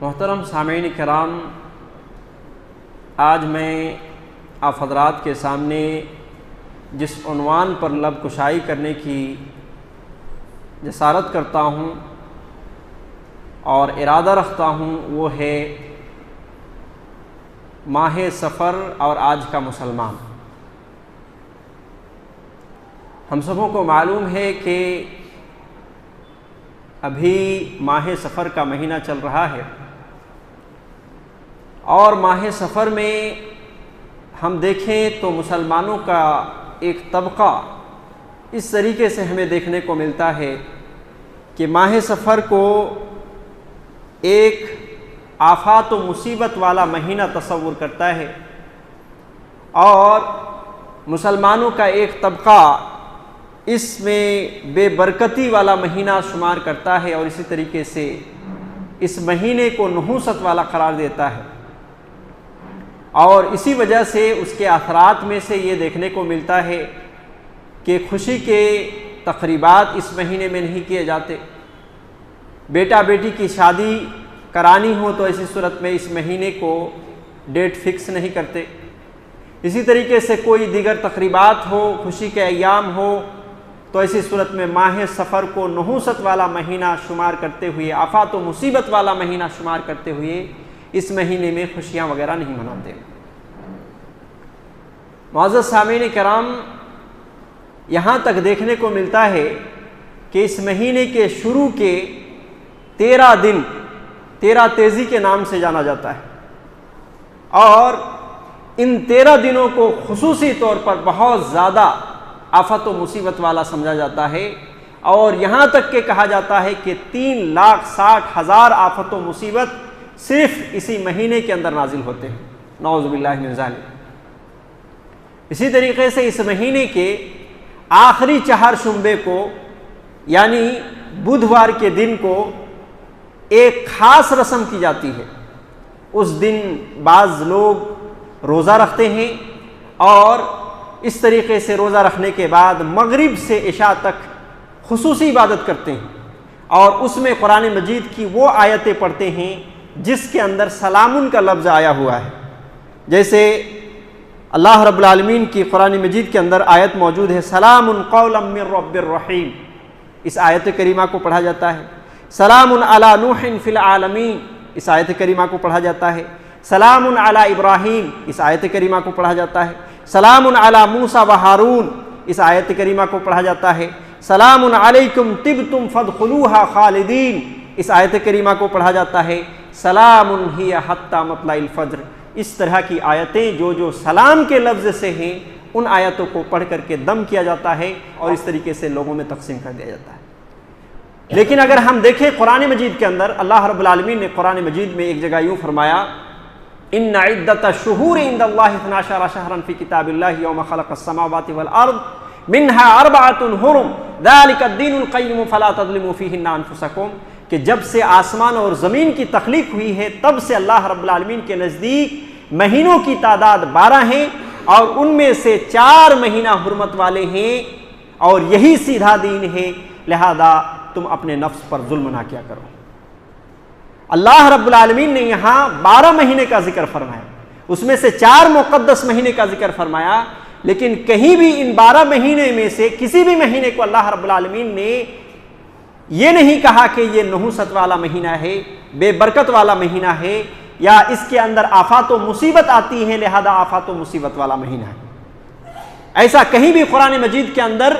محترم سامعین کرام، آج میں آپ حضرات کے سامنے جس عنوان پر لب کشائی کرنے کی جسارت کرتا ہوں اور ارادہ رکھتا ہوں وہ ہے ماہ سفر اور آج کا مسلمان۔ ہم سبوں کو معلوم ہے کہ ابھی ماہ سفر کا مہینہ چل رہا ہے، اور ماہ سفر میں ہم دیکھیں تو مسلمانوں کا ایک طبقہ اس طریقے سے ہمیں دیکھنے کو ملتا ہے کہ ماہ سفر کو ایک آفات و مصیبت والا مہینہ تصور کرتا ہے، اور مسلمانوں کا ایک طبقہ اس میں بے برکتی والا مہینہ شمار کرتا ہے، اور اسی طریقے سے اس مہینے کو نحوست والا قرار دیتا ہے۔ اور اسی وجہ سے اس کے اثرات میں سے یہ دیکھنے کو ملتا ہے کہ خوشی کے تقریبات اس مہینے میں نہیں کیے جاتے، بیٹا بیٹی کی شادی کرانی ہو تو ایسی صورت میں اس مہینے کو ڈیٹ فکس نہیں کرتے، اسی طریقے سے کوئی دیگر تقریبات ہو، خوشی کے ایام ہو تو ایسی صورت میں ماہ سفر کو نحوست والا مہینہ شمار کرتے ہوئے، آفات و مصیبت والا مہینہ شمار کرتے ہوئے اس مہینے میں خوشیاں وغیرہ نہیں مناتے۔ معزز سامعین کرام، یہاں تک دیکھنے کو ملتا ہے کہ اس مہینے کے شروع کے 13 دن 13 تیزی کے نام سے جانا جاتا ہے، اور ان 13 دنوں کو خصوصی طور پر بہت زیادہ آفت و مصیبت والا سمجھا جاتا ہے، اور یہاں تک کہ کہا جاتا ہے کہ 3,60,000 آفت و مصیبت صرف اسی مہینے کے اندر نازل ہوتے ہیں، نعوذ باللہ من ذالک۔ اسی طریقے سے اس مہینے کے آخری چہارشنبے کو یعنی بدھوار کے دن کو ایک خاص رسم کی جاتی ہے۔ اس دن بعض لوگ روزہ رکھتے ہیں، اور اس طریقے سے روزہ رکھنے کے بعد مغرب سے عشاء تک خصوصی عبادت کرتے ہیں، اور اس میں قرآن مجید کی وہ آیتیں پڑھتے ہیں جس کے اندر سلام کا لفظ آیا ہوا ہے۔ جیسے اللہ رب العالمین کی قرآن مجید کے اندر آیت موجود ہے، سلام قولا من رب الرحیم، اس آیت کریمہ کو پڑھا جاتا ہے۔ سلام علی نوح فی العالمین، اس آیت کریمہ کو پڑھا جاتا ہے۔ سلام علی ابراہیم، اس آیت کریمہ کو پڑھا جاتا ہے۔ سلام علی موسیٰ و ہارون، اس آیت کریمہ کو پڑھا جاتا ہے۔ سلام علیکم طبتم فادخلوها خالدین، اس آیت کریمہ کو پڑھا جاتا ہے۔ سلام ہی حتی مطلع الفجر، اس طرح کی آیتیں جو سلام کے لفظ سے ہیں ان آیتوں کو پڑھ کر کے دم کیا جاتا ہے، اور اس طریقے سے لوگوں میں تقسیم کر دیا جاتا ہے۔ لیکن اگر ہم دیکھیں قرآن مجید کے اندر، اللہ رب العالمین نے قرآن مجید میں ایک جگہ یوں فرمایا، ان عدۃ الشہور عند اللہ 12 شہرا فی کتاب اللہ یوم خلق السماوات والارض منها 4 حرم ذلک الدین القیم فلا تظلموا فیہن انفسکم، کہ جب سے آسمان اور زمین کی تخلیق ہوئی ہے تب سے اللہ رب العالمین کے نزدیک مہینوں کی تعداد 12 ہیں، اور ان میں سے 4 مہینہ حرمت والے ہیں، اور یہی سیدھا دین ہے، لہذا تم اپنے نفس پر ظلم نہ کیا کرو۔ اللہ رب العالمین نے یہاں 12 مہینے کا ذکر فرمایا، اس میں سے 4 مقدس مہینے کا ذکر فرمایا، لیکن کہیں بھی ان 12 مہینے میں سے کسی بھی مہینے کو اللہ رب العالمین نے یہ نہیں کہا کہ یہ نحوست والا مہینہ ہے، بے برکت والا مہینہ ہے، یا اس کے اندر آفات و مصیبت آتی ہیں لہذا آفات و مصیبت والا مہینہ ہے۔ ایسا کہیں بھی قرآن مجید کے اندر،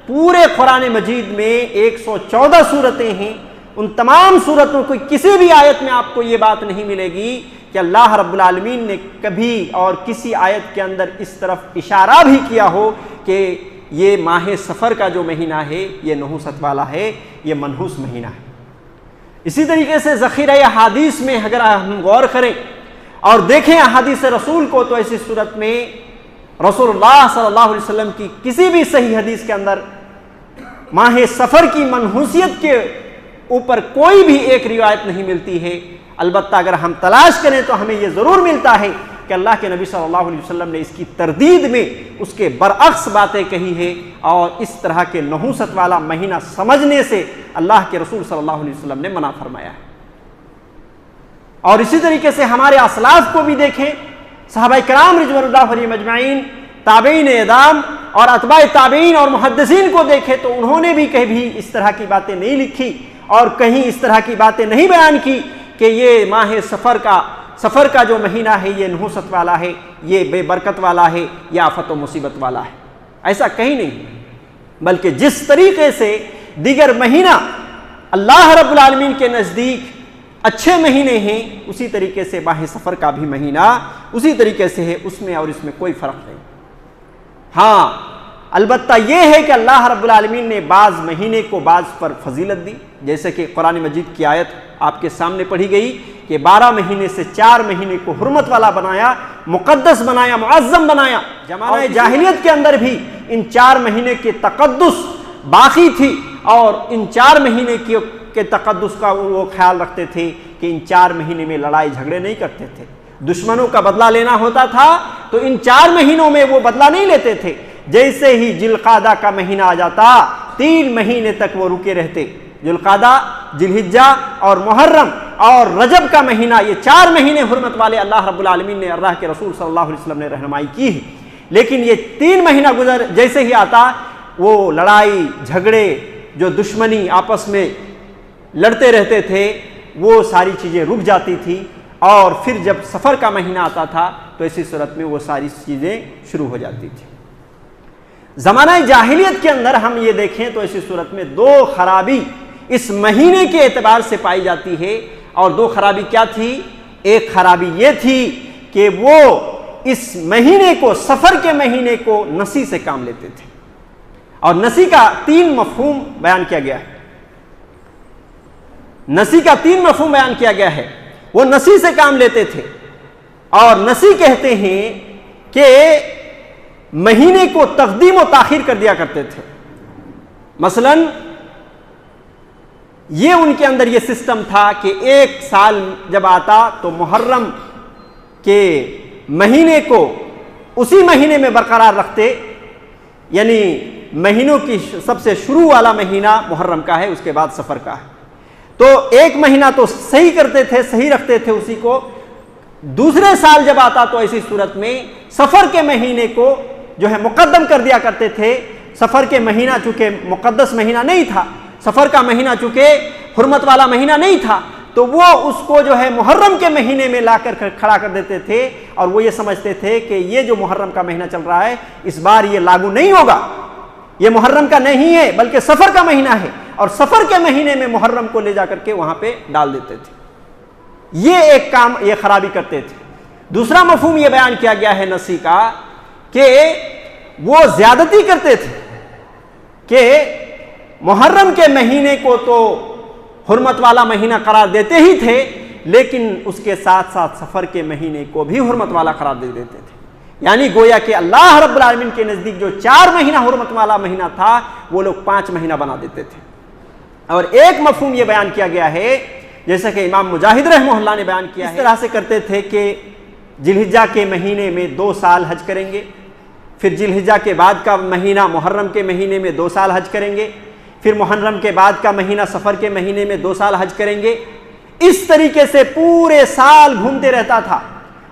پورے قرآن مجید میں 114 سورتیں ہیں، ان تمام سورتوں کو کسی بھی آیت میں آپ کو یہ بات نہیں ملے گی کہ اللہ رب العالمین نے کبھی اور کسی آیت کے اندر اس طرف اشارہ بھی کیا ہو کہ یہ ماہ سفر کا جو مہینہ ہے یہ نحوست والا ہے، یہ منحوس مہینہ ہے۔ اسی طریقے سے ذخیرہ احادیث میں اگر ہم غور کریں اور دیکھیں احادیث رسول کو، تو ایسی صورت میں رسول اللہ صلی اللہ علیہ وسلم کی کسی بھی صحیح حدیث کے اندر ماہ سفر کی منحوسیت کے اوپر کوئی بھی ایک روایت نہیں ملتی ہے۔ البتہ اگر ہم تلاش کریں تو ہمیں یہ ضرور ملتا ہے کہ اللہ کے نبی صلی اللہ علیہ وسلم نے اس کی تردید میں اس کے برعکس باتیں کہی ہے، اور اس طرح کے نحوست والا مہینہ سمجھنے سے اللہ کے رسول صلی اللہ علیہ وسلم نے منع فرمایا ہے۔ اور اسی طریقے سے ہمارے اسلاف کو بھی دیکھیں، صحابہ کرام رضوان اللہ علیہم اجمعین، تابعین اعظام اور اتباع تابعین اور محدثین کو دیکھیں تو انہوں نے بھی کبھی اس طرح کی باتیں نہیں لکھی اور کہیں اس طرح کی باتیں نہیں بیان کی کہ یہ ماہ سفر کا جو مہینہ ہے یہ نحوست والا ہے، یہ بے برکت والا ہے، یہ آفت و مصیبت والا ہے، ایسا کہیں نہیں، بلکہ جس طریقے سے دیگر مہینہ اللہ رب العالمین کے نزدیک اچھے مہینے ہیں، اسی طریقے سے ماہ سفر کا بھی مہینہ اسی طریقے سے ہے، اس میں اور اس میں کوئی فرق نہیں۔ ہاں البتہ یہ ہے کہ اللہ رب العالمین نے بعض مہینے کو بعض پر فضیلت دی، جیسے کہ قرآن مجید کی آیت آپ کے سامنے پڑھی گئی کہ 12 مہینے سے 4 مہینے کو حرمت والا بنایا، مقدس بنایا، معظم بنایا۔ زمانہ جاہلیت کے اندر بھی ان 4 مہینے کے تقدس باقی تھی، اور ان 4 مہینے کے تقدس کا وہ خیال رکھتے تھے کہ ان 4 مہینے میں لڑائی جھگڑے نہیں کرتے تھے، دشمنوں کا بدلہ لینا ہوتا تھا تو ان 4 مہینوں میں وہ بدلہ نہیں لیتے تھے۔ جیسے ہی ذوالقعدہ کا مہینہ آ جاتا 3 مہینے تک وہ رکے رہتے، ذوالقعدہ، ذوالحجہ اور محرم اور رجب کا مہینہ، یہ 4 مہینے حرمت والے اللہ رب العالمین نے، اللہ کے رسول صلی اللہ علیہ وسلم نے رہنمائی کی ہے، لیکن یہ 3 مہینہ جیسے ہی آتا وہ لڑائی جھگڑے، جو دشمنی آپس میں لڑتے رہتے تھے، وہ ساری چیزیں رک جاتی تھی، اور پھر جب سفر کا مہینہ آتا تھا تو ایسی صورت میں وہ ساری چیزیں شروع ہو جاتی تھی۔ زمانہ جاہلیت کے اندر ہم یہ دیکھیں تو ایسی صورت میں 2 خرابی اس مہینے کے اعتبار سے پائی جاتی ہے، اور 2 خرابی کیا تھی؟ ایک خرابی یہ تھی کہ وہ اس مہینے کو، سفر کے مہینے کو نسی سے کام لیتے تھے، اور نسی کا 3 مفہوم بیان کیا گیا ہے، نسی کا 3 مفہوم بیان کیا گیا ہے۔ وہ نسی سے کام لیتے تھے، اور نسی کہتے ہیں کہ مہینے کو تقدیم و تاخیر کر دیا کرتے تھے۔ مثلا یہ ان کے اندر یہ سسٹم تھا کہ ایک سال جب آتا تو محرم کے مہینے کو اسی مہینے میں برقرار رکھتے، یعنی مہینوں کی سب سے شروع والا مہینہ محرم کا ہے، اس کے بعد سفر کا ہے، تو ایک مہینہ تو صحیح کرتے تھے، صحیح رکھتے تھے اسی کو۔ دوسرے سال جب آتا تو ایسی صورت میں سفر کے مہینے کو جو ہے مقدم کر دیا کرتے تھے۔ سفر کے مہینہ چونکہ مقدس مہینہ نہیں تھا، سفر کا مہینہ چونکہ حرمت والا مہینہ نہیں تھا، تو وہ اس کو جو ہے محرم کے مہینے میں لا کر کھڑا کر دیتے تھے، اور وہ یہ سمجھتے تھے کہ یہ جو محرم کا مہینہ چل رہا ہے اس بار یہ لاگو نہیں ہوگا، یہ محرم کا نہیں ہے بلکہ سفر کا مہینہ ہے، اور سفر کے مہینے میں محرم کو لے جا کر کے وہاں پہ ڈال دیتے تھے۔ یہ ایک کام یہ خرابی کرتے تھے۔ دوسرا مفہوم یہ بیان کیا گیا ہے نسی کا کہ وہ زیادتی کرتے تھے کہ محرم کے مہینے کو تو حرمت والا مہینہ قرار دیتے ہی تھے، لیکن اس کے ساتھ ساتھ سفر کے مہینے کو بھی حرمت والا قرار دے دیتے تھے، یعنی گویا کہ اللہ رب العالمین کے نزدیک جو 4 مہینہ حرمت والا مہینہ تھا وہ لوگ 5 مہینہ بنا دیتے تھے۔ اور ایک مفہوم یہ بیان کیا گیا ہے، جیسا کہ امام مجاہد رحمہ اللہ نے بیان کیا ہے، اس طرح سے کرتے تھے کہ ذوالحجہ کے مہینے میں 2 سال حج کریں گے، پھر ذوالحجہ کے بعد کا مہینہ محرم کے مہینے میں 2 سال حج کریں گے، پھر محرم کے بعد کا مہینہ سفر کے مہینے میں 2 سال حج کریں گے۔ اس طریقے سے پورے سال گھومتے رہتا تھا،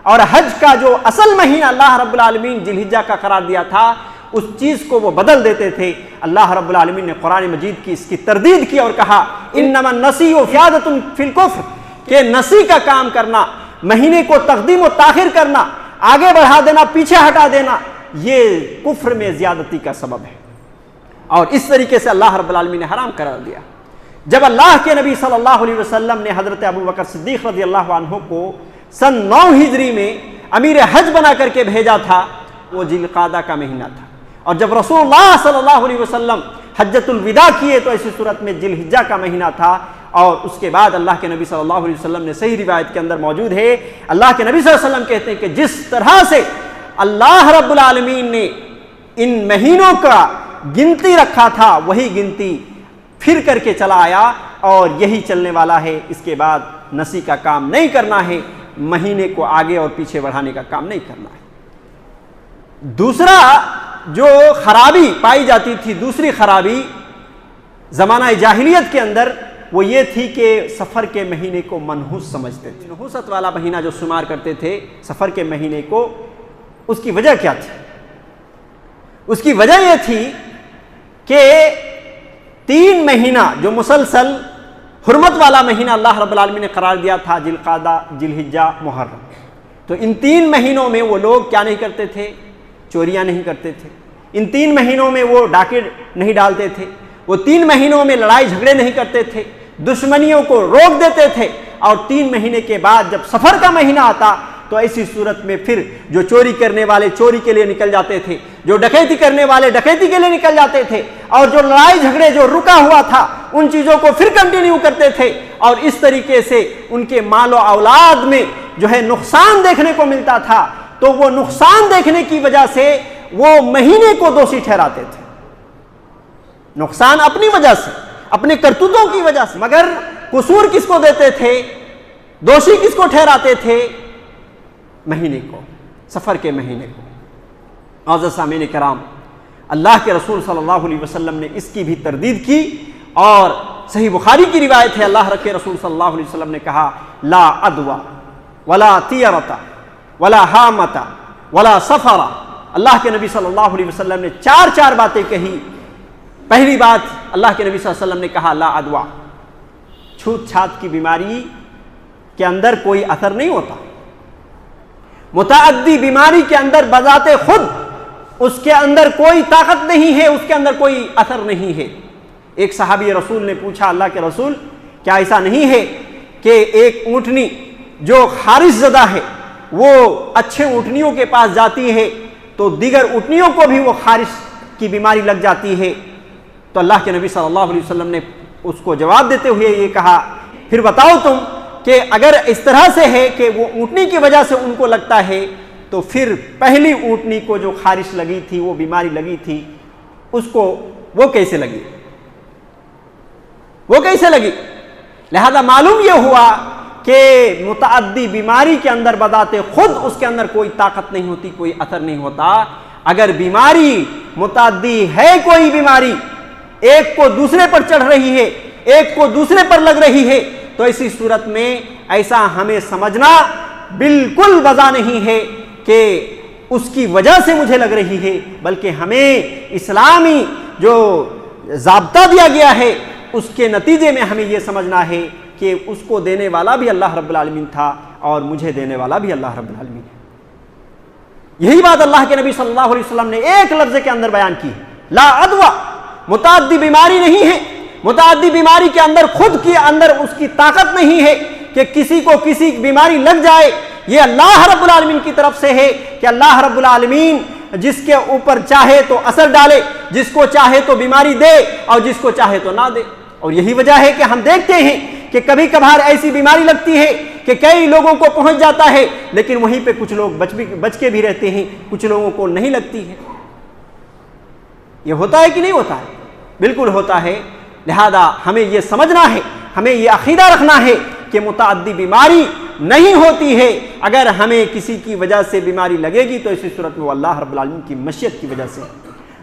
اور حج کا جو اصل مہینہ اللہ رب العالمین ذوالحجہ کا قرار دیا تھا اس چیز کو وہ بدل دیتے تھے۔ اللہ رب العالمین نے قرآن مجید کی اس کی تردید کی اور کہا انما النسیء زیادۃ فی الکفر، کہ نسی کا کام کرنا، مہینے کو تقدیم و تاخیر کرنا، آگے بڑھا دینا، پیچھے ہٹا دینا، یہ کفر میں زیادتی کا سبب ہے، اور اس طریقے سے اللہ رب العالمین نے حرام قرار دیا۔ جب اللہ کے نبی صلی اللہ علیہ وسلم نے حضرت ابوبکر صدیق رضی اللہ عنہ کو سن 9 ہجری میں امیر حج بنا کر کے بھیجا تھا، وہ ذوالقعدہ کا مہینہ تھا، اور جب رسول اللہ صلی اللہ علیہ وسلم حجۃ الوداع کیے تو ایسی صورت میں ذوالحجہ کا مہینہ تھا۔ اور اس کے بعد اللہ کے نبی صلی اللہ علیہ وسلم نے صحیح روایت کے اندر موجود ہے، اللہ کے نبی صلی اللہ علیہ وسلم کہتے ہیں کہ جس طرح سے اللہ رب العالمین نے ان مہینوں کا گنتی رکھا تھا وہی گنتی پھر کر کے چلا آیا، اور یہی چلنے والا ہے، اس کے بعد نسی کا کام نہیں کرنا ہے، مہینے کو آگے اور پیچھے بڑھانے کا کام نہیں کرنا ہے۔ دوسرا جو خرابی پائی جاتی تھی، دوسری خرابی زمانہ جاہلیت کے اندر وہ یہ تھی کہ سفر کے مہینے کو منحوس سمجھتے تھے۔ نحوست والا مہینہ جو شمار کرتے تھے سفر کے مہینے کو، اس کی وجہ کیا تھی؟ اس کی وجہ یہ تھی کہ 3 مہینہ جو مسلسل حرمت والا مہینہ اللہ رب العالمین نے قرار دیا تھا، ذی القعدہ، ذی الحجہ، محرم، تو ان 3 مہینوں میں وہ لوگ کیا نہیں کرتے تھے؟ چوریاں نہیں کرتے تھے، ان 3 مہینوں میں وہ ڈاکے نہیں ڈالتے تھے، وہ 3 مہینوں میں لڑائی جھگڑے نہیں کرتے تھے، دشمنیوں کو روک دیتے تھے، اور 3 مہینے کے بعد جب سفر کا مہینہ آتا تو ایسی صورت میں پھر جو چوری کرنے والے چوری کے لیے نکل جاتے تھے، جو ڈکیتی کرنے والے ڈکیتی کے لیے نکل جاتے تھے، اور جو لڑائی جھگڑے جو رکا ہوا تھا ان چیزوں کو پھر کنٹینیو کرتے تھے، اور اس طریقے سے ان کے مال و اولاد میں جو ہے نقصان دیکھنے کو ملتا تھا، تو وہ نقصان دیکھنے کی وجہ سے وہ مہینے کو دوشی ٹھہراتے تھے، نقصان اپنی وجہ سے، اپنے کرتوتوں کی وجہ سے، مگر قصور کس کو دیتے تھے؟ دوشی کس کو ٹھہراتے تھے؟ مہینے کو، سفر کے مہینے کو۔ معزز سامعین کرام، اللہ کے رسول صلی اللہ علیہ وسلم نے اس کی بھی تردید کی، اور صحیح بخاری کی روایت ہے، اللہ کے رسول صلی اللہ علیہ وسلم نے کہا لا عدوى ولا طیرۃ ولا حامۃ ولا سفر۔ اللہ کے نبی صلی اللہ علیہ وسلم نے 4 باتیں کہی۔ پہلی بات، اللہ کے نبی صلی اللہ علیہ وسلم نے کہا لا عدوى، چھوت چھات کی بیماری کے اندر کوئی اثر نہیں ہوتا، متعدی بیماری کے اندر بذات خود اس کے اندر کوئی طاقت نہیں ہے، اس کے اندر کوئی اثر نہیں ہے۔ ایک صحابی رسول نے پوچھا اللہ کے رسول کیا ایسا نہیں ہے کہ ایک اونٹنی جو خارش زدہ ہے وہ اچھے اونٹنیوں کے پاس جاتی ہے تو دیگر اونٹنیوں کو بھی وہ خارش کی بیماری لگ جاتی ہے؟ تو اللہ کے نبی صلی اللہ علیہ وسلم نے اس کو جواب دیتے ہوئے یہ کہا پھر بتاؤ تم کہ اگر اس طرح سے ہے کہ وہ اونٹنی کی وجہ سے ان کو لگتا ہے تو پھر پہلی اونٹنی کو جو خارش لگی تھی، وہ بیماری لگی تھی، اس کو وہ کیسے لگی؟ وہ کیسے لگی؟ لہذا معلوم یہ ہوا کہ متعدی بیماری کے اندر بذات خود اس کے اندر کوئی طاقت نہیں ہوتی، کوئی اثر نہیں ہوتا۔ اگر بیماری متعدی ہے، کوئی بیماری ایک کو دوسرے پر چڑھ رہی ہے، ایک کو دوسرے پر لگ رہی ہے، تو اسی صورت میں ایسا ہمیں سمجھنا بالکل وضع نہیں ہے کہ اس کی وجہ سے مجھے لگ رہی ہے، بلکہ ہمیں اسلامی جو ضابطہ دیا گیا ہے اس کے نتیجے میں ہمیں یہ سمجھنا ہے کہ اس کو دینے والا بھی اللہ رب العالمین تھا اور مجھے دینے والا بھی اللہ رب العالمین ہے۔ یہی بات اللہ کے نبی صلی اللہ علیہ وسلم نے ایک لفظ کے اندر بیان کی، لا عدوى، متعدی بیماری نہیں ہے، متعدی بیماری کے اندر خود کے اندر اس کی طاقت نہیں ہے کہ کسی کو کسی بیماری لگ جائے، یہ اللہ رب العالمین کی طرف سے ہے کہ اللہ رب العالمین جس کے اوپر چاہے تو اثر ڈالے، جس کو چاہے تو بیماری دے اور جس کو چاہے تو نہ دے۔ اور یہی وجہ ہے کہ ہم دیکھتے ہیں کہ کبھی کبھار ایسی بیماری لگتی ہے کہ کئی لوگوں کو پہنچ جاتا ہے، لیکن وہیں پہ کچھ لوگ بچ کے بھی رہتے ہیں، کچھ لوگوں کو نہیں لگتی ہے۔ یہ ہوتا ہے کہ نہیں ہوتا ہے؟ بالکل ہوتا ہے۔ لہذا ہمیں یہ سمجھنا ہے، ہمیں یہ عقیدہ رکھنا ہے کہ متعدی بیماری نہیں ہوتی ہے۔ اگر ہمیں کسی کی وجہ سے بیماری لگے گی تو اسی صورت میں وہ اللہ رب العالمین کی مشیت کی وجہ سے۔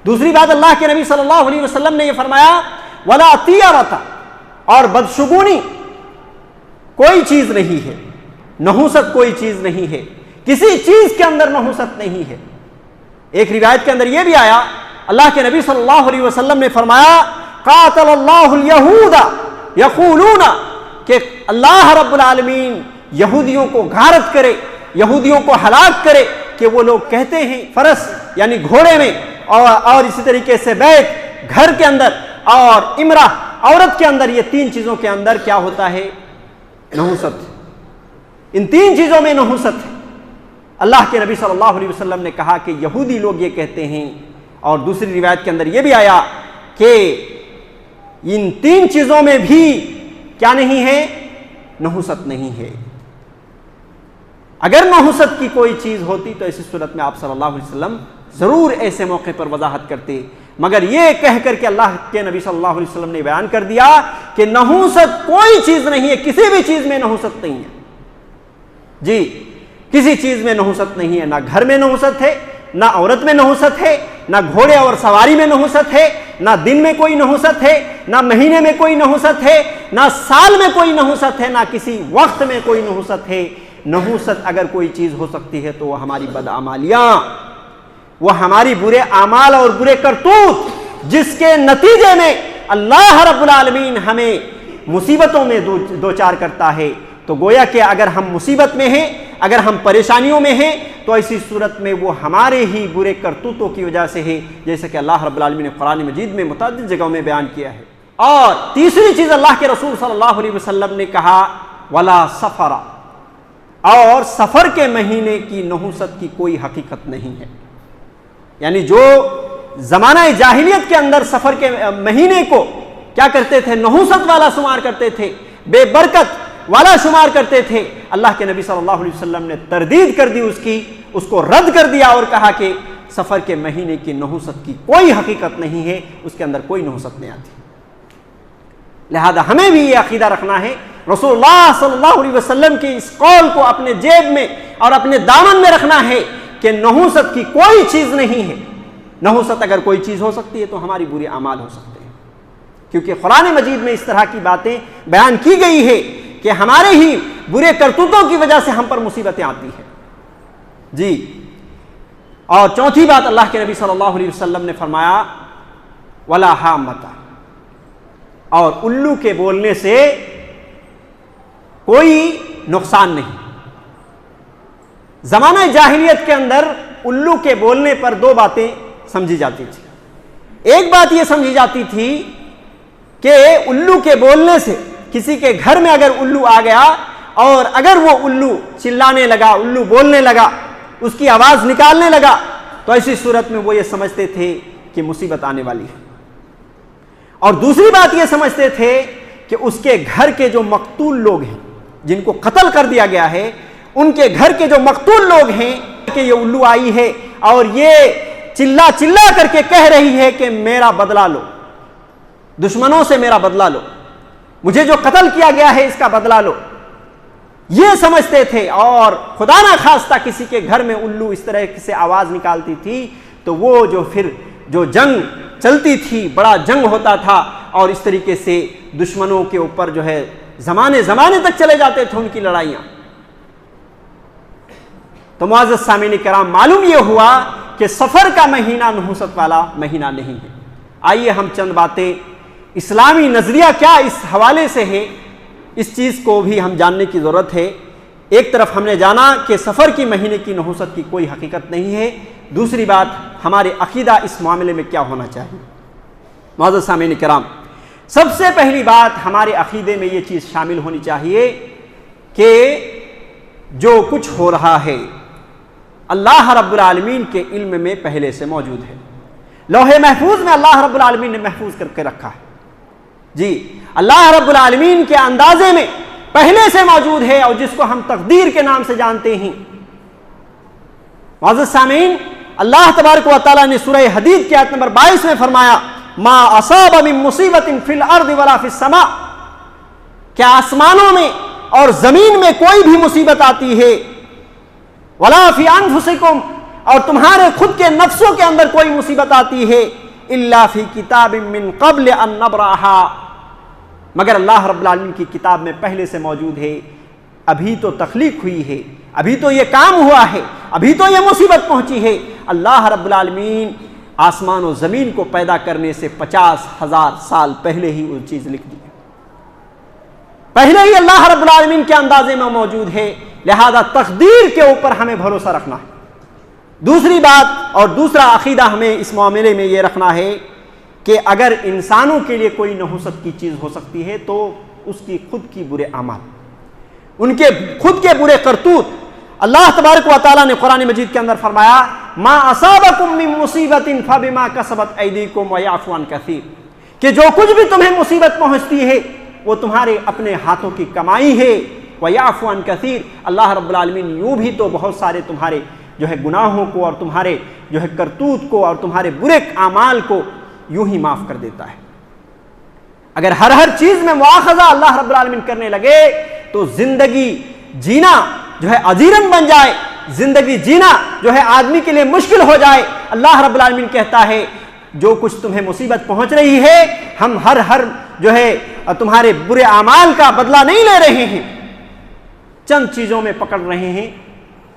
دوسری بات، اللہ کے نبی صلی اللہ علیہ وسلم نے یہ فرمایا ولا طیرۃ، اور بدشگونی کوئی چیز نہیں ہے، نحوست کوئی چیز نہیں ہے، کسی چیز کے اندر نحوست نہیں ہے۔ ایک روایت کے اندر یہ بھی آیا، اللہ کے نبی صلی اللہ علیہ وسلم نے فرمایا قاتل اللہ الیہود یقولون، کہ اللہ رب العالمین یہودیوں کو غارت کرے، یہودیوں کو ہلاک کرے کہ وہ لوگ کہتے ہیں فرس یعنی گھوڑے میں، اور اسی طریقے سے بیت گھر کے اندر، اور امرہ عورت کے اندر، یہ 3 چیزوں کے اندر کیا ہوتا ہے؟ نحوست۔ ان 3 چیزوں میں نحوست ہے۔ اللہ کے نبی صلی اللہ علیہ وسلم نے کہا کہ یہودی لوگ یہ کہتے ہیں، اور دوسری روایت کے اندر یہ بھی آیا کہ ان 3 چیزوں میں بھی کیا نہیں ہے؟ نحوست نہیں ہے۔ اگر نحوست کی کوئی چیز ہوتی تو اسی صورت میں آپ صلی اللہ علیہ وسلم ضرور ایسے موقع پر وضاحت کرتے، مگر یہ کہہ کر کہ اللہ کے نبی صلی اللہ علیہ وسلم نے بیان کر دیا کہ نحوست کوئی چیز نہیں ہے، کسی بھی چیز میں نحوست نہیں ہے۔ جی، کسی چیز میں نحوست نہیں ہے، نہ گھر میں نحوست ہے، نہ عورت میں نحوست ہے، نہ گھوڑے اور سواری میں نحوست ہے، نہ دن میں کوئی نحوست ہے، نہ مہینے میں کوئی نحوست ہے، نہ سال میں کوئی نحوست ہے، نہ کسی وقت میں کوئی نحوست ہے۔ نحوست اگر کوئی چیز ہو سکتی ہے تو وہ ہماری بدعمالیاں، وہ ہماری برے اعمال اور برے کرتوت، جس کے نتیجے میں اللہ رب العالمین ہمیں مصیبتوں میں دوچار کرتا ہے۔ تو گویا کہ اگر ہم مصیبت میں ہیں، اگر ہم پریشانیوں میں ہیں، تو ایسی صورت میں وہ ہمارے ہی برے کرتوتوں کی وجہ سے ہے، جیسے کہ اللہ رب العالمین نے قرآن مجید میں متعدد جگہوں میں بیان کیا ہے۔ اور تیسری چیز اللہ کے رسول صلی اللہ علیہ وسلم نے کہا ولا سفر، اور سفر کے مہینے کی نحوست کی کوئی حقیقت نہیں ہے۔ یعنی جو زمانہ جاہلیت کے اندر سفر کے مہینے کو کیا کرتے تھے؟ نحوست والا شمار کرتے تھے، بے برکت والا شمار کرتے تھے، اللہ کے نبی صلی اللہ علیہ وسلم نے تردید کر دی اس کو رد کر دیا اور کہا کہ سفر کے مہینے کی نحوست کی کوئی حقیقت نہیں ہے، اس کے اندر کوئی نحوست نہیں آتی۔ لہذا ہمیں بھی یہ عقیدہ رکھنا ہے، رسول اللہ صلی اللہ علیہ وسلم کی اس قول کو اپنے جیب میں اور اپنے دامن میں رکھنا ہے کہ نحوست کی کوئی چیز نہیں ہے۔ نحوست اگر کوئی چیز ہو سکتی ہے تو ہماری برے اعمال ہو سکتے ہیں، کیونکہ قرآن مجید میں اس طرح کی باتیں بیان کی گئی ہے کہ ہمارے ہی برے کرتوتوں کی وجہ سے ہم پر مصیبتیں آتی ہیں۔ جی، اور چوتھی بات اللہ کے نبی صلی اللہ علیہ وسلم نے فرمایا ولا حامۃ، اور الو کے بولنے سے کوئی نقصان نہیں۔ زمانہ جاہلیت کے اندر الو کے بولنے پر دو باتیں سمجھی جاتی تھی۔ ایک بات یہ سمجھی جاتی تھی کہ الو کے بولنے سے کسی کے گھر میں اگر الو آ گیا اور اگر وہ الو چلانے لگا، الو بولنے لگا، اس کی آواز نکالنے لگا، تو ایسی صورت میں وہ یہ سمجھتے تھے کہ مصیبت آنے والی ہے۔ اور دوسری بات یہ سمجھتے تھے کہ اس کے گھر کے جو مقتول لوگ ہیں، جن کو قتل کر دیا گیا ہے، ان کے گھر کے جو مقتول لوگ ہیں کہ یہ الو آئی ہے اور یہ چلا چلا کر کے کہہ رہی ہے کہ میرا بدلہ لو، دشمنوں سے میرا بدلہ لو، مجھے جو قتل کیا گیا ہے اس کا بدلہ لو، یہ سمجھتے تھے۔ اور خدا نہ خواستہ کسی کے گھر میں الو اس طرح سے آواز نکالتی تھی تو وہ جو جنگ چلتی تھی، بڑا جنگ ہوتا تھا، اور اس طریقے سے دشمنوں کے اوپر جو ہے زمانے تک چلے جاتے تھے ان کی لڑائیاں۔ تو معزز سامعین کرام، معلوم یہ ہوا کہ سفر کا مہینہ نحوست والا مہینہ نہیں ہے۔ آئیے ہم چند باتیں اسلامی نظریہ کیا اس حوالے سے ہے، اس چیز کو بھی ہم جاننے کی ضرورت ہے۔ ایک طرف ہم نے جانا کہ سفر کی مہینے کی نحوست کی کوئی حقیقت نہیں ہے، دوسری بات ہمارے عقیدہ اس معاملے میں کیا ہونا چاہیے۔ معزز سامعین کرام، سب سے پہلی بات ہمارے عقیدے میں یہ چیز شامل ہونی چاہیے کہ جو کچھ ہو رہا ہے اللہ رب العالمین کے علم میں پہلے سے موجود ہے۔ لوح محفوظ میں اللہ رب العالمین نے محفوظ کر کے رکھا ہے۔ جی، اللہ رب العالمین کے اندازے میں پہلے سے موجود ہے، اور جس کو ہم تقدیر کے نام سے جانتے ہیں۔ معزز سامعین، اللہ تبارک و تعالیٰ نے سورہ حدید کی آیت نمبر 22 میں فرمایا ما اصاب من مصیبت فی الارض ولا فی السماء، کیا آسمانوں میں اور زمین میں کوئی بھی مصیبت آتی ہے، ولا فی انفسکم، اور تمہارے خود کے نفسوں کے اندر کوئی مصیبت آتی ہے، الا فی کتاب من قبل ان نبرأها، مگر اللہ رب العالمین کی کتاب میں پہلے سے موجود ہے۔ ابھی تو تخلیق ہوئی ہے، ابھی تو یہ کام ہوا ہے، ابھی تو یہ مصیبت پہنچی ہے۔ اللہ رب العالمین آسمان و زمین کو پیدا کرنے سے 50,000 سال پہلے ہی وہ چیز لکھ دی ہے، پہلے ہی اللہ رب العالمین کے اندازے میں موجود ہے۔ لہذا تقدیر کے اوپر ہمیں بھروسہ رکھنا ہے۔ دوسری بات اور دوسرا عقیدہ ہمیں اس معاملے میں یہ رکھنا ہے کہ اگر انسانوں کے لیے کوئی نحوست کی چیز ہو سکتی ہے تو اس کی خود کی برے اعمال، ان کے خود کے برے کرتوت۔ اللہ تبارک و تعالیٰ نے قرآن مجید کے اندر فرمایا ما اصابکم من مصیبت فبما کسبت ایدیکم ویعفو عن کثیر، کہ جو کچھ بھی تمہیں مصیبت پہنچتی ہے وہ تمہارے اپنے ہاتھوں کی کمائی ہے، ویعفو عن کثیر، اللہ رب العالمین یوں بھی تو بہت سارے تمہارے جو ہے گناہوں کو اور تمہارے جو ہے کرتوت کو اور تمہارے برے اعمال کو یوں ہی معاف کر دیتا ہے۔ اگر ہر چیز میں مواخذہ اللہ رب العالمین کرنے لگے تو زندگی جینا جو ہے عذیرن بن جائے، زندگی جینا جو ہے آدمی کے لیے مشکل ہو جائے۔ اللہ رب العالمین کہتا ہے جو کچھ تمہیں مصیبت پہنچ رہی ہے ہم ہر جو ہے تمہارے برے اعمال کا بدلہ نہیں لے رہے ہیں، چند چیزوں میں پکڑ رہے ہیں،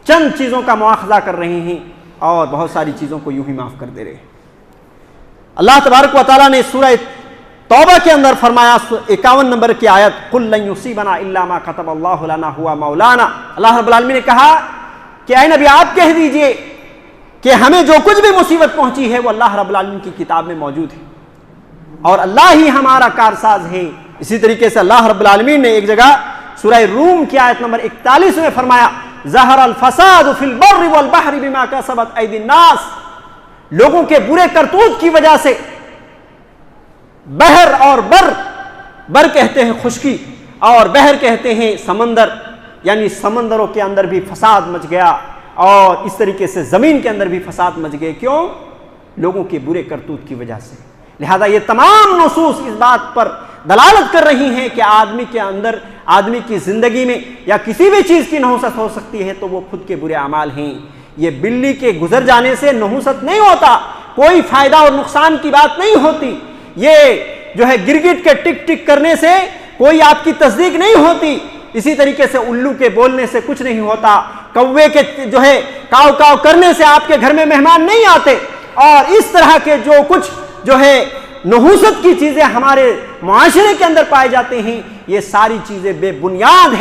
چند چیزوں کا مواخذہ کر رہے ہیں اور بہت ساری چیزوں کو یوں ہی معاف کر دے رہے ہیں۔ اللہ تبارک و تعالیٰ نے سورہ توبہ کے اندر فرمایا 51 نمبر کی آیت، قُل لَن يُصِيبَنَا إِلَّا مَا كَتَبَ اللَّهُ لَنَا هُوَ مَوْلَانَا، اللہ رب العالمین نے کہا کہ اے نبی آپ کہہ دیجئے کہ ہمیں جو کچھ بھی مصیبت پہنچی ہے وہ اللہ رب العالمین کی کتاب میں موجود ہے اور اللہ ہی ہمارا کارساز ہے۔ اسی طریقے سے اللہ رب العالمین نے ایک جگہ سورہ روم کی آیت نمبر 41 میں فرمایا ظہر الفساد فی البر والبحر بما کسبت ایدی الناس، لوگوں کے برے کرتوت کی وجہ سے بحر اور بر کہتے ہیں خشکی اور بحر کہتے ہیں سمندر، یعنی سمندروں کے اندر بھی فساد مچ گیا اور اس طریقے سے زمین کے اندر بھی فساد مچ گئے، کیوں؟ لوگوں کے برے کرتوت کی وجہ سے۔ لہذا یہ تمام نصوص اس بات پر دلالت کر رہی ہیں کہ آدمی کے اندر، آدمی کی زندگی میں یا کسی بھی چیز کی نحوست ہو سکتی ہے تو وہ خود کے برے اعمال ہیں۔ یہ بلی کے گزر جانے سے نحوست نہیں ہوتا، کوئی فائدہ اور نقصان کی بات نہیں ہوتی، یہ جو ہے گرگٹ کے ٹک ٹک کرنے سے کوئی آپ کی تصدیق نہیں ہوتی، اسی طریقے سے الو کے بولنے سے کچھ نہیں ہوتا، کوے کے جو ہے کاؤ کاؤ کرنے سے آپ کے گھر میں مہمان نہیں آتے، اور اس طرح کے جو کچھ جو ہے نحوست کی چیزیں ہمارے معاشرے کے اندر پائے جاتے ہیں یہ ساری چیزیں بے بنیاد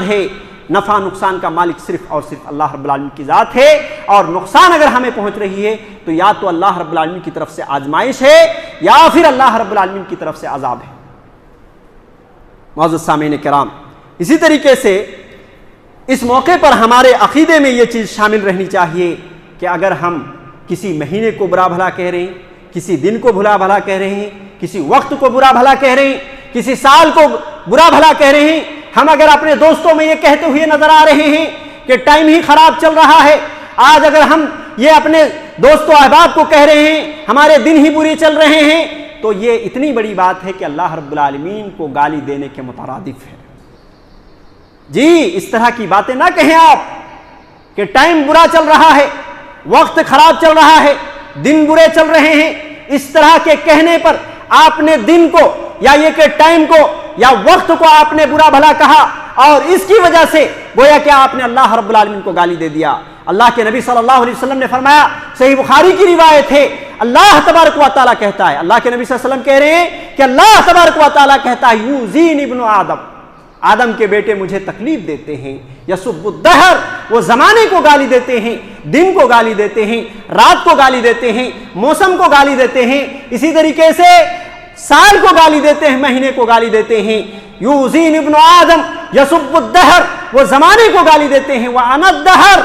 ہے۔ نفع نقصان کا مالک صرف اور صرف اللہ رب العالمین کی ذات ہے، اور نقصان اگر ہمیں پہنچ رہی ہے تو یا تو اللہ رب العالمین کی طرف سے آزمائش ہے یا پھر اللہ رب العالمین کی طرف سے عذاب ہے۔ معزز سامعین کرام، اسی طریقے سے اس موقع پر ہمارے عقیدے میں یہ چیز شامل رہنی چاہیے کہ اگر ہم کسی مہینے کو برا بھلا کہہ رہے ہیں، کسی دن کو برا بھلا کہہ رہے ہیں، کسی وقت کو برا بھلا کہہ رہے ہیں، کسی سال کو برا بھلا کہہ رہے ہیں، ہم اگر اپنے دوستوں میں یہ کہتے ہوئے نظر آ رہے ہیں کہ ٹائم ہی خراب چل رہا ہے، آج اگر ہم یہ اپنے دوست و احباب کو کہہ رہے ہیں ہمارے دن ہی بری چل رہے ہیں، تو یہ اتنی بڑی بات ہے کہ اللہ رب العالمین کو گالی دینے کے مترادف ہے۔ جی اس طرح کی باتیں نہ کہیں آپ کہ ٹائم برا چل رہا ہے، وقت خراب چل رہا ہے، دن برے چل رہے ہیں، اس طرح کے کہنے پر آپ نے دن کو یا یہ کہ ٹائم کو یا وقت کو آپ نے برا بھلا کہا اور اس کی وجہ سے گویا کہ آپ نے اللہ رب العالمین کو گالی دے دیا۔ اللہ کے نبی صلی اللہ علیہ وسلم نے فرمایا، صحیح بخاری کی روایت ہے، اللہ تبارک و تعالیٰ کہتا ہے، اللہ کے نبی صلی اللہ علیہ وسلم کہہ رہے ہیں کہ اللہ تبارک و تعالیٰ کہتا ہے یوزین ابن آدم کے بیٹے مجھے تکلیف دیتے ہیں، یسب الدہر وہ زمانے کو گالی دیتے ہیں، دن کو گالی دیتے ہیں، رات کو گالی دیتے ہیں، موسم کو گالی دیتے ہیں، اسی طریقے سے سال کو گالی دیتے ہیں، مہینے کو گالی دیتے ہیں۔ یوزین ابن آدم یسب الدہر وہ زمانے کو گالی دیتے ہیں، وَأَنَا الدَّهْرُ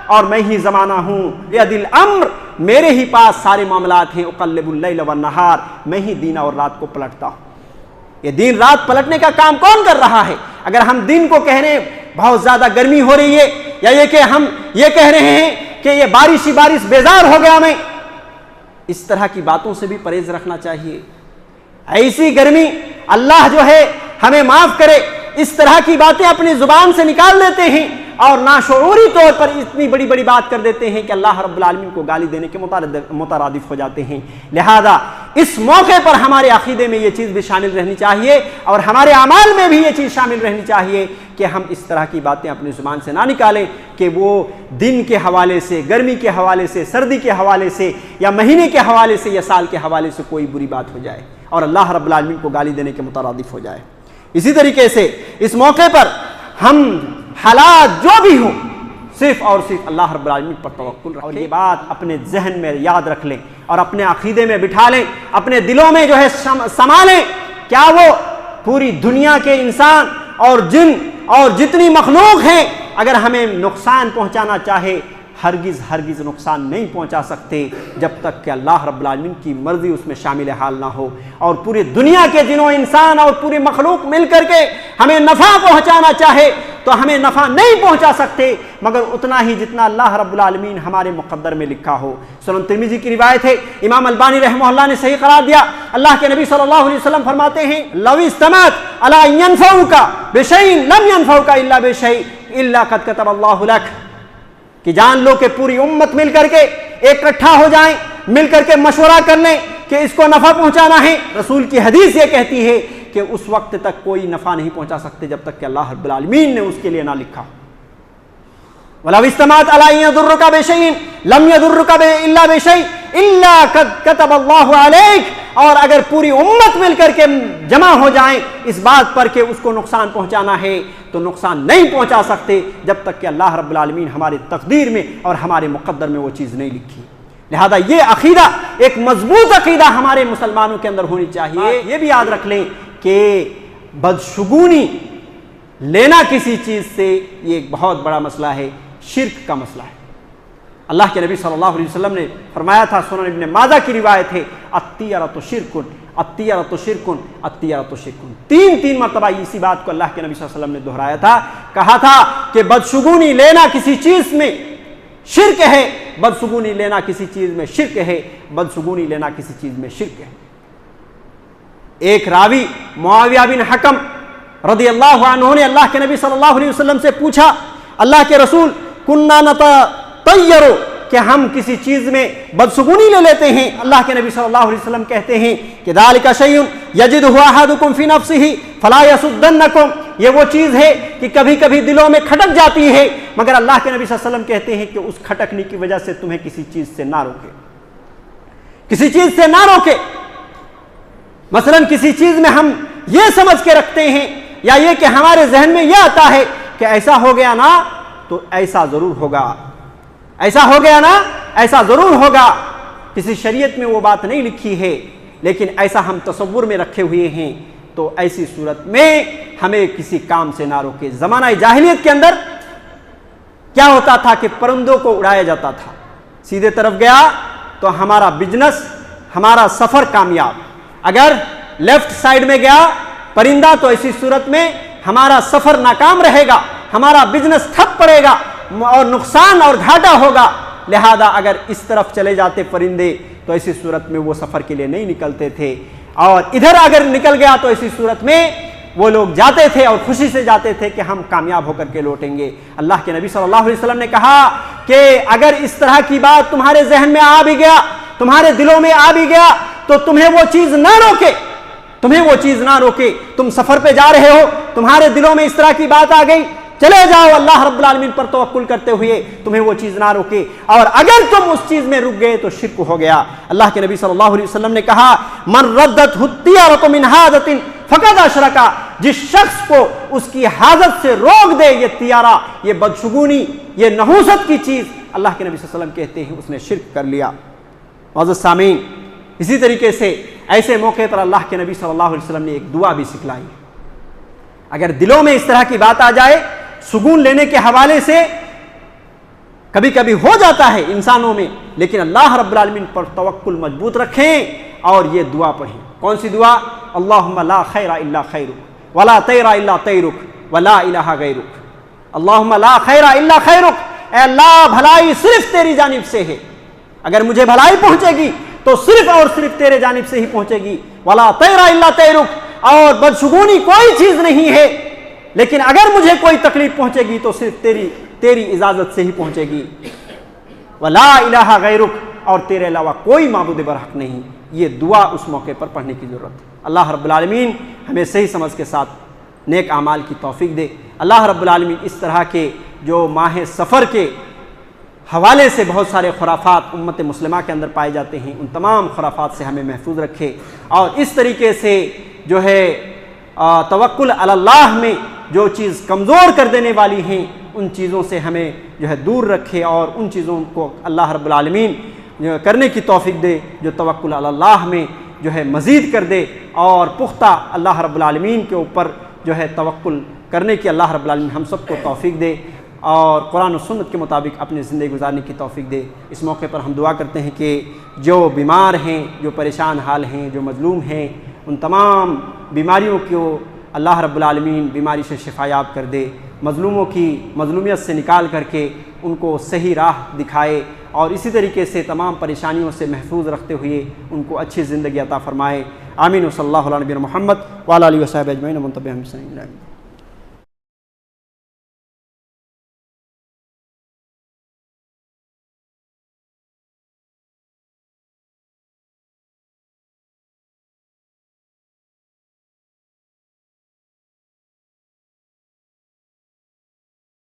اور میں ہی زمانہ ہوں، بِيَدِ الْأَمْرُ میرے ہی پاس سارے معاملات ہیں، اُقَلِّبُ اللَّيْلَ وَالنَّهَارَ میں ہی دن اور رات کو پلٹتا ہوں۔ یہ دن رات پلٹنے کا کام کون کر رہا ہے؟ اگر ہم دن کو کہہ رہے ہیں بہت زیادہ گرمی ہو رہی ہے، یا یہ کہ ہم یہ کہہ رہے ہیں کہ یہ بارش ہی بارش بیزار ہو گیا میں، اس طرح کی باتوں سے بھی پرہیز رکھنا چاہیے۔ ایسی گرمی اللہ جو ہے ہمیں معاف کرے، اس طرح کی باتیں اپنی زبان سے نکال دیتے ہیں اور ناشعوری طور پر اتنی بڑی بڑی بات کر دیتے ہیں کہ اللہ رب العالمین کو گالی دینے کے مترادف ہو جاتے ہیں۔ لہذا اس موقع پر ہمارے عقیدے میں یہ چیز بھی شامل رہنی چاہیے اور ہمارے اعمال میں بھی یہ چیز شامل رہنی چاہیے کہ ہم اس طرح کی باتیں اپنی زبان سے نہ نکالیں کہ وہ دن کے حوالے سے، گرمی کے حوالے سے، سردی کے حوالے سے یا مہینے کے حوالے سے یا سال کے حوالے سے کوئی بری بات ہو جائے اور اللہ رب العالمین کو گالی دینے کے مترادف ہو جائے۔ اسی طریقے سے اس موقع پر ہم حالات جو بھی ہوں صرف اور صرف اللہ رب العالمین پر توکل رکھیں اور یہ بات اپنے ذہن میں یاد رکھ لیں اور اپنے عقیدے میں بٹھا لیں، اپنے دلوں میں جو ہے سما لیں۔ کیا وہ پوری دنیا کے انسان اور جن اور جتنی مخلوق ہیں اگر ہمیں نقصان پہنچانا چاہے ہرگز نقصان نہیں پہنچا سکتے جب تک کہ اللہ رب العالمین کی مرضی اس میں شامل حال نہ ہو، اور پوری دنیا کے جنوں انسان اور پوری مخلوق مل کر کے ہمیں نفع پہنچانا چاہے تو ہمیں نفع نہیں پہنچا سکتے مگر اتنا ہی جتنا اللہ رب العالمین ہمارے مقدر میں لکھا ہو۔ سنن ترمذی کی روایت ہے، امام البانی رحمہ اللہ نے صحیح قرار دیا، اللہ کے نبی صلی اللہ علیہ وسلم فرماتے ہیں لو استمعت علی ان ينفعوك بشيء لم ينفعوك الا بشيء الا قد كتب الله لك، کہ جان لو کہ پوری امت مل کر کے اکٹھا ہو جائیں، مل کر کے مشورہ کر لیں کہ اس کو نفع پہنچانا ہے. رسول کی حدیث یہ کہتی ہے کہ اس وقت تک کوئی نفع نہیں پہنچا سکتے جب تک کہ اللہ رب العالمین نے اس کے لیے نہ لکھا. وَلَوِ اسْتَمَعَتْ عَلَىٰ أَن يَضُرُّكَ بِشَيْءٍ لَمْ يَضُرُّكَ إِلَّا بِشَيْءٍ إِلَّا قَدْ كَتَبَ اللَّهُ عَلَيْكَ. اور اگر پوری امت مل کر کے جمع ہو جائیں اس بات پر کہ اس کو نقصان پہنچانا ہے تو نقصان نہیں پہنچا سکتے جب تک کہ اللہ رب العالمین ہماری تقدیر میں اور ہمارے مقدر میں وہ چیز نہیں لکھی. لہذا یہ عقیدہ ایک مضبوط عقیدہ ہمارے مسلمانوں کے اندر ہونی چاہیے. یہ بھی یاد رکھ لیں کہ بدشگونی لینا کسی چیز سے یہ ایک بہت بڑا مسئلہ ہے، شرک کا مسئلہ ہے. اللہ کے نبی صلی اللہ علیہ وسلم نے فرمایا تھا، سنن ابن ماجہ کی روایت ہے، الطیرۃ شرک، الطیرۃ شرک، الطیرۃ شرک. تین مرتبہ اسی بات کو اللہ کے نبی صلی اللہ علیہ وسلم نے دہرایا تھا. کہا تھا کہ بدشگونی لینا کسی چیز میں شرک ہے، بدشگونی لینا کسی چیز میں شرک ہے، بدشگونی لینا کسی چیز میں شرک ہے. ایک راوی معاویہ بن حکم رضی اللہ عنہ نے اللہ کے نبی صلی اللہ علیہ وسلم سے پوچھا، اللہ کے رسول کننا نتطیر، کہ ہم کسی چیز میں بدشگونی لے لیتے ہیں. اللہ کے نبی صلی اللہ علیہ وسلم کہتے ہیں کہ ذالک شیء یجدہ احدکم فی نفسہ فلا یصدنکم. یہ وہ چیز ہے کہ کبھی کبھی دلوں میں کھٹک جاتی ہے، مگر اللہ کے نبی صلی اللہ علیہ وسلم کہتے ہیں کہ اس کھٹکنے کی وجہ سے تمہیں کسی چیز سے نہ روکے، کسی چیز سے نہ روکے. مثلا کسی چیز میں ہم یہ سمجھ کے رکھتے ہیں یا یہ کہ ہمارے ذہن میں یہ آتا ہے کہ ایسا ہو گیا نا تو ایسا ضرور ہوگا، ایسا ہو گیا نا ایسا ضرور ہوگا. کسی شریعت میں وہ بات نہیں لکھی ہے لیکن ایسا ہم تصور میں رکھے ہوئے ہیں، تو ایسی صورت میں ہمیں کسی کام سے نہ روکے. زمانہ جاہلیت کے اندر کیا ہوتا تھا کہ پرندوں کو اڑایا جاتا تھا، سیدھے طرف گیا تو ہمارا بزنس، ہمارا سفر کامیاب. اگر لیفٹ سائڈ میں گیا پرندہ تو ایسی صورت میں ہمارا سفر ناکام رہے گا، ہمارا بزنس ٹھپ پڑے گا اور نقصان اور گھاٹا ہوگا. لہذا اگر اس طرف چلے جاتے پرندے تو ایسی صورت میں وہ سفر کے لیے نہیں نکلتے تھے، اور ادھر اگر نکل گیا تو ایسی صورت میں وہ لوگ جاتے تھے اور خوشی سے جاتے تھے کہ ہم کامیاب ہو کر کے لوٹیں گے. اللہ کے نبی صلی اللہ علیہ وسلم نے کہا کہ اگر اس طرح کی بات تمہارے ذہن میں آ بھی گیا، تمہارے دلوں میں آ بھی گیا تو تمہیں وہ چیز نہ روکے، تمہیں وہ چیز نہ روکے. تم سفر پہ جا رہے ہو، تمہارے دلوں میں اس طرح کی بات آ گئی، چلے جاؤ اللہ رب العالمین پر توکل کرتے ہوئے، تمہیں وہ چیز نہ روکے. اور اگر تم اس چیز میں رک گئے تو شرک ہو گیا. اللہ کے نبی صلی اللہ علیہ وسلم نے کہا من ردت الطیرۃ من حاجۃ فقد اشرک. جس شخص کو اس کی حاجت سے روک دے یہ طیارہ، یہ بدشگونی، یہ نحوست کی چیز، اللہ کے نبی صلی اللہ علیہ وسلم کہتے ہیں اس نے شرک کر لیا. معزز سامعین، اسی طریقے سے ایسے موقع پر اللہ کے نبی صلی اللہ علیہ وسلم نے ایک دعا بھی سکھلائی. اگر دلوں میں اس طرح کی بات آ جائے، سکون لینے کے حوالے سے کبھی کبھی ہو جاتا ہے انسانوں میں، لیکن اللہ رب العالمین پر توکل مضبوط رکھیں اور یہ دعا پڑھیں. کون سی دعا؟ اللہم لا خیر الا خیرک ولا طیر الا طیرک ولا الہ غیرک. اللہم لا خیر الا خیرک، اے اللہ بھلائی صرف تیری جانب سے ہے، اگر مجھے بھلائی پہنچے گی تو صرف اور صرف تیرے جانب سے ہی پہنچے گی. ولا طیر الا طیرک، اور بدشگونی کوئی چیز نہیں ہے، لیکن اگر مجھے کوئی تکلیف پہنچے گی تو صرف تیری اجازت سے ہی پہنچے گی. ولا الہ غیرک، اور تیرے علاوہ کوئی معبود برحق نہیں. یہ دعا اس موقع پر پڑھنے کی ضرورت ہے. اللہ رب العالمین ہمیں صحیح سمجھ کے ساتھ نیک اعمال کی توفیق دے. اللہ رب العالمین اس طرح کے جو ماہ سفر کے حوالے سے بہت سارے خرافات امت مسلمہ کے اندر پائے جاتے ہیں، ان تمام خرافات سے ہمیں محفوظ رکھے، اور اس طریقے سے جو ہے توکل علی اللہ میں جو چیز کمزور کر دینے والی ہیں ان چیزوں سے ہمیں جو ہے دور رکھے، اور ان چیزوں کو اللہ رب العالمین کرنے کی توفیق دے جو توکل علی اللہ میں جو ہے مزید کر دے، اور پختہ اللہ رب العالمین کے اوپر جو ہے توکل کرنے کی اللہ رب العالمین ہم سب کو توفیق دے، اور قرآن و سنت کے مطابق اپنی زندگی گزارنے کی توفیق دے. اس موقع پر ہم دعا کرتے ہیں کہ جو بیمار ہیں، جو پریشان حال ہیں، جو مظلوم ہیں، ان تمام بیماریوں کو اللہ رب العالمین بیماری سے شفا یاب کر دے، مظلوموں کی مظلومیت سے نکال کر کے ان کو صحیح راہ دکھائے، اور اسی طریقے سے تمام پریشانیوں سے محفوظ رکھتے ہوئے ان کو اچھی زندگی عطا فرمائے. آمین. و صلی اللہ علیہ نبی محمد وعلی آلہ وصحبہ اجمعین ومن تبعہم بإحسان.